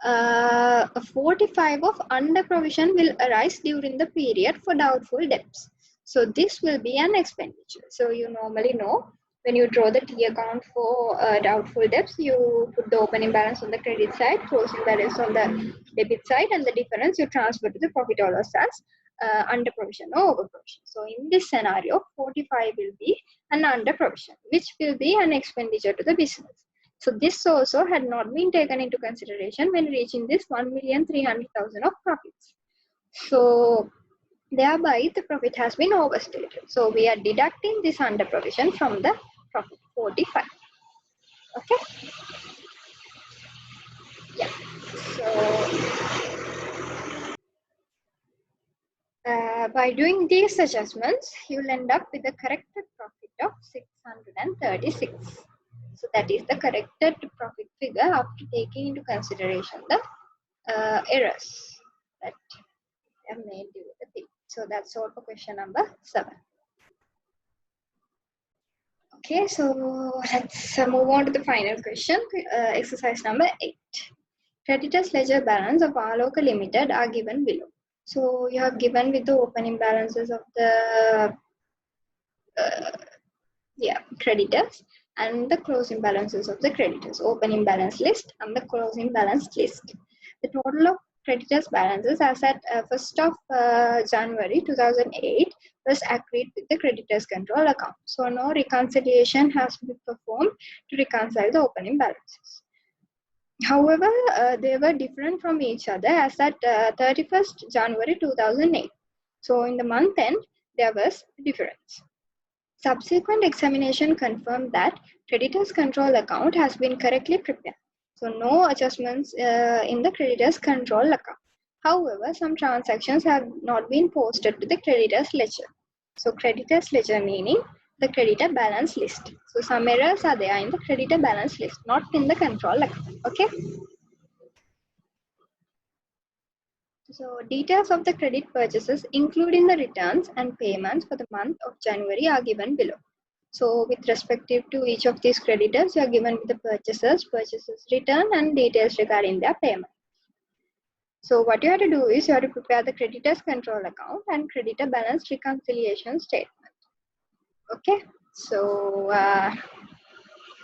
45 of under provision will arise during the period for doubtful debts. So this will be an expenditure. So you normally know when you draw the T account for doubtful debts, you put the opening balance on the credit side, closing balance on the debit side, and the difference you transfer to the profit or loss as under provision or over provision. So in this scenario, 45 will be an under provision, which will be an expenditure to the business. So this also had not been taken into consideration when reaching this 1,300,000 of profits. So thereby the profit has been overstated. So we are deducting this under provision from the profit, 45. Okay. Yeah. So by doing these adjustments, you will end up with a corrected profit of 636. So that is the corrected profit figure after taking into consideration the errors that are made during the period. So that's all for question number 7. Okay, so let's move on to the final question, exercise number 8. Creditors ledger balance of Aloka Limited are given below. So you have given with the opening balances of the creditors and the closing balances of the creditors, opening balance list and the closing balance list. The total of creditors balances as at 1st of January 2008 was agreed with the creditors control account. So no reconciliation has been performed to reconcile the opening balances. However, they were different from each other as at 31st January 2008. So in the month end, there was a difference. Subsequent examination confirmed that creditors control account has been correctly prepared. So no adjustments in the creditors control account. However, some transactions have not been posted to the creditors ledger. So creditors ledger meaning the creditor balance list. So some errors are there in the creditor balance list, not in the control account. Okay. So details of the credit purchases, including the returns and payments for the month of January, are given below. So with respective to each of these creditors, you are given with the purchases return, and details regarding their payment. So what you have to do is you have to prepare the creditors control account and creditor balance reconciliation statement. Okay. So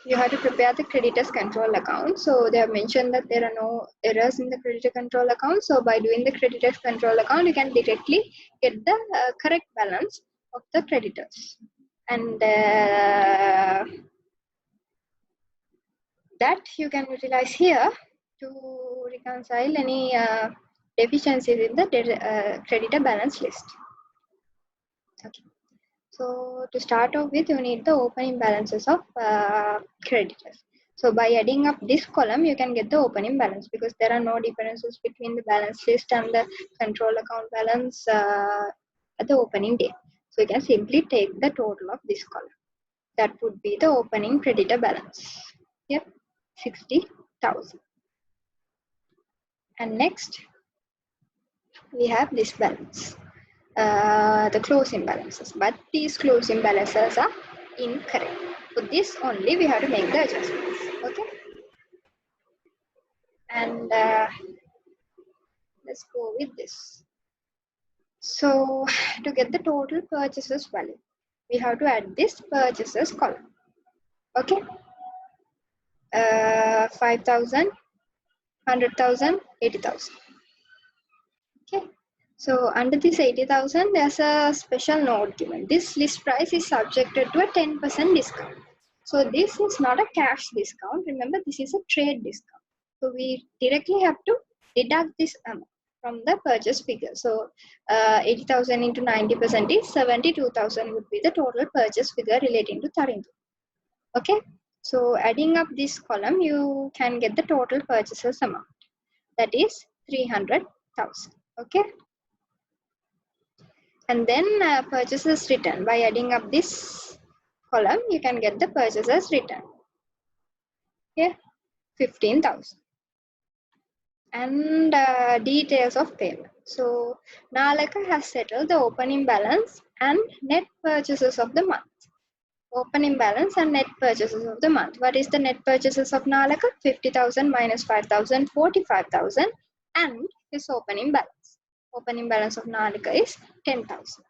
you have to prepare the creditors control account. So they have mentioned that there are no errors in the creditor control account. So by doing the creditors control account, you can directly get the correct balance of the creditors. And that you can utilize here to reconcile any deficiencies in the creditor balance list. Okay. So to start off with, you need the opening balances of creditors. So by adding up this column, you can get the opening balance because there are no differences between the balance list and the control account balance at the opening date. So you can simply take the total of this column. That would be the opening creditor balance. Yep, 60,000. And next, we have this balance, the closing balances. But these closing balances are incorrect. For this only, we have to make the adjustments. Okay. And let's go with this. So to get the total purchases value, we have to add this purchases column. Okay. 5,000, 100,000, 80,000. Okay. So under this 80,000, there's a special note given. This list price is subjected to a 10% discount. So this is not a cash discount. Remember, this is a trade discount. So we directly have to deduct this amount from the purchase figure. So 80,000 into 90% is 72,000 would be the total purchase figure relating to Tarindu. Okay. So adding up this column, you can get the total purchases amount. That is 300,000. Okay. And then purchases return. By adding up this column, you can get the purchases return. Okay. 15,000. And details of payment. So Nalaka has settled the opening balance and net purchases of the month. Opening balance and net purchases of the month. What is the net purchases of Nalaka? 50,000 minus 5,000, 45,000, and his opening balance. Opening balance of Nalaka is 10,000.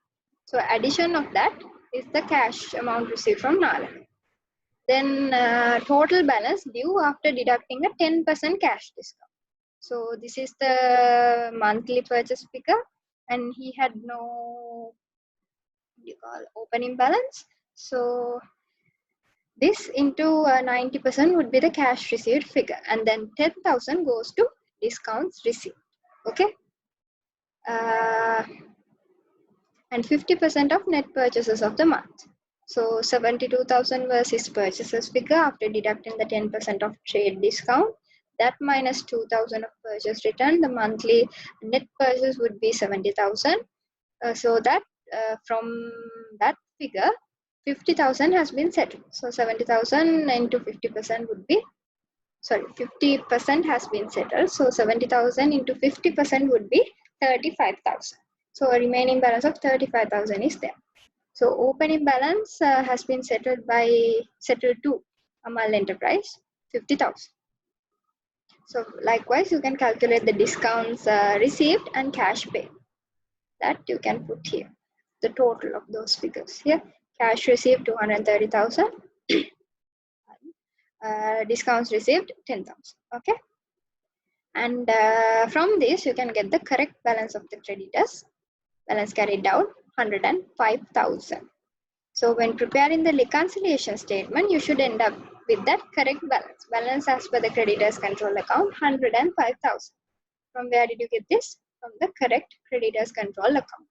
So addition of that is the cash amount received from Nalaka. Then total balance due after deducting a 10% cash discount. So this is the monthly purchase figure, and he had no opening balance. So this into 90% would be the cash received figure, and then 10,000 goes to discounts received. Okay. And 50% of net purchases of the month. So 72,000 was his purchases figure after deducting the 10% of trade discount. That minus 2,000 of purchase return, the monthly net purchase would be 70,000. So that from that figure, 50,000 has been settled. So 70,000 into 50% would be, 50% has been settled. So 70,000 into 50% would be 35,000. So a remaining balance of 35,000 is there. So opening balance has been settled to Amal Enterprise, 50,000. So likewise, you can calculate the discounts received and cash paid. That you can put here. The total of those figures here. Cash received 230,000. Discounts received 10,000. Okay. And from this, you can get the correct balance of the creditors. Balance carried out 105,000. So when preparing the reconciliation statement, you should end up with that correct balance. Balance as per the creditors control account 105,000. From where did you get this? From the correct creditors control account.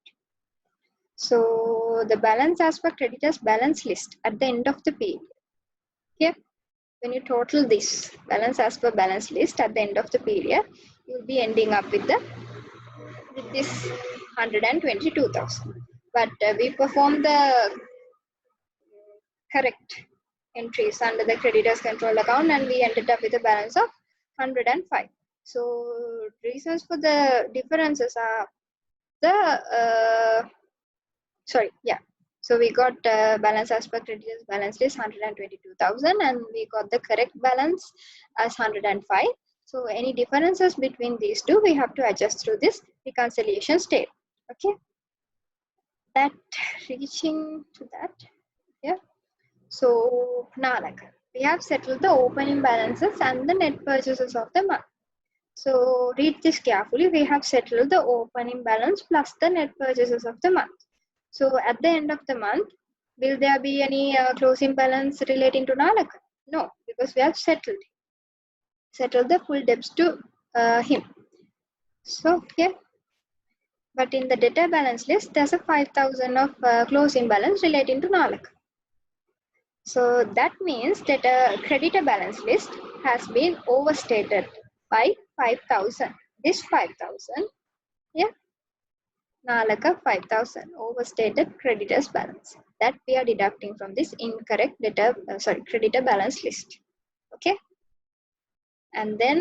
So the balance as per creditors balance list at the end of the period. Here, when you total this balance as per balance list at the end of the period, you will be ending up with this 122,000. But we performed the correct entries under the creditors control account and we ended up with a balance of 105. So reasons for the differences are the so we got balance as per creditors balance list 122,000 and we got the correct balance as 105. So any differences between these two we have to adjust through this reconciliation state. Okay, that reaching to that. Yeah. So Nalaka, we have settled the opening balances and the net purchases of the month. So read this carefully. We have settled the opening balance plus the net purchases of the month. So at the end of the month, will there be any closing balance relating to Nalaka? No, because we have settled the full debts to him. So yeah. But in the debtor balance list, there's a 5,000 of closing balance relating to Nalaka. So that means that a creditor balance list has been overstated by 5,000. This 5,000, yeah, Nalaka 5,000 overstated creditors balance that we are deducting from this incorrect creditor balance list. Okay. And then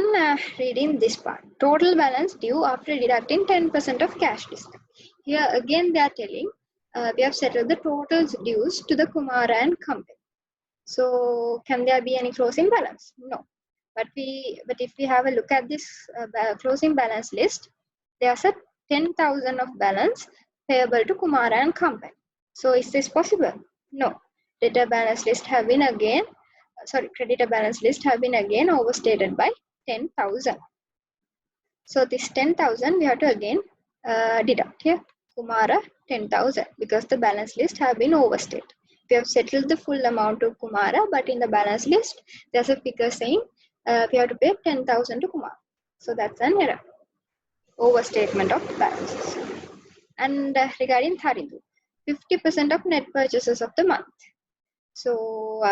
reading this part, total balance due after deducting 10% of cash discount. Here again they are telling we have settled the total dues to the Kumara and company. So can there be any closing balance? No. But if we have a look at this closing balance list, there's a 10,000 of balance payable to Kumara and company. So is this possible? No. Creditor balance list have been again overstated by 10,000. So this 10,000 we have to again deduct here. Kumara 10,000 because the balance list have been overstated. We have settled the full amount to Kumara, but in the balance list there's a figure saying we have to pay 10,000 to Kumara. So that's an error. Overstatement of balances. And regarding Tharindu, 50% of net purchases of the month. So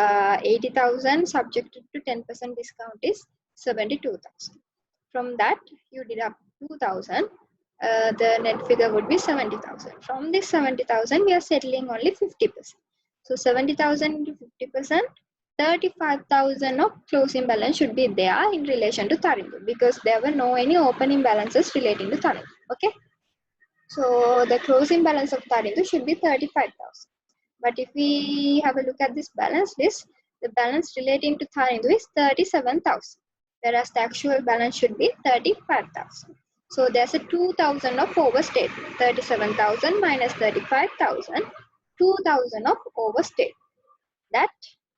80,000 subjected to 10% discount is 72,000. From that you deduct 2,000. The net figure would be 70,000. From this 70,000 we are settling only 50%. So 70,000 into 50%, 35,000 of closing balance should be there in relation to Tharindu because there were no any opening balances relating to Tharindu. Okay. So the closing balance of Tharindu should be 35,000. But if we have a look at this balance list, the balance relating to Tharindu is 37,000, whereas the actual balance should be 35,000. So there's a 2,000 of overstatement. 37,000 minus 35,000, 2,000 of overstatement. That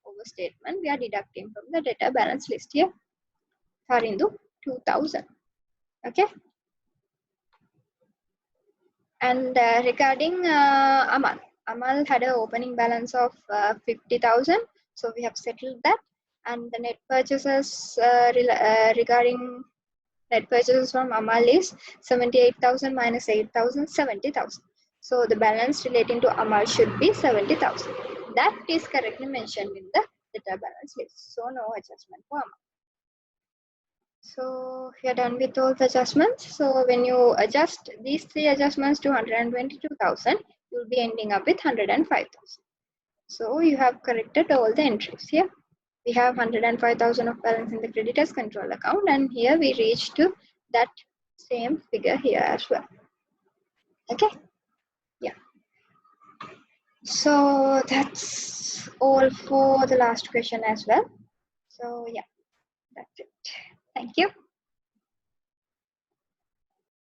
overstatement we are deducting from the debtor balance list here. Tharindu 2,000. Okay. And regarding Amal had an opening balance of 50,000, so we have settled that. And the net purchases regarding net purchases from Amal is 78,000 minus 8,000, 70,000. So the balance relating to Amal should be 70,000. That is correctly mentioned in the debtor balance list. So no adjustment for Amal. So we are done with all the adjustments. So when you adjust these three adjustments to 122,000, you will be ending up with 105,000. So you have corrected all the entries here. We have 105,000 of balance in the creditors control account, and here we reach to that same figure here as well. Okay. Yeah. So that's all for the last question as well. So yeah, that's it. Thank you.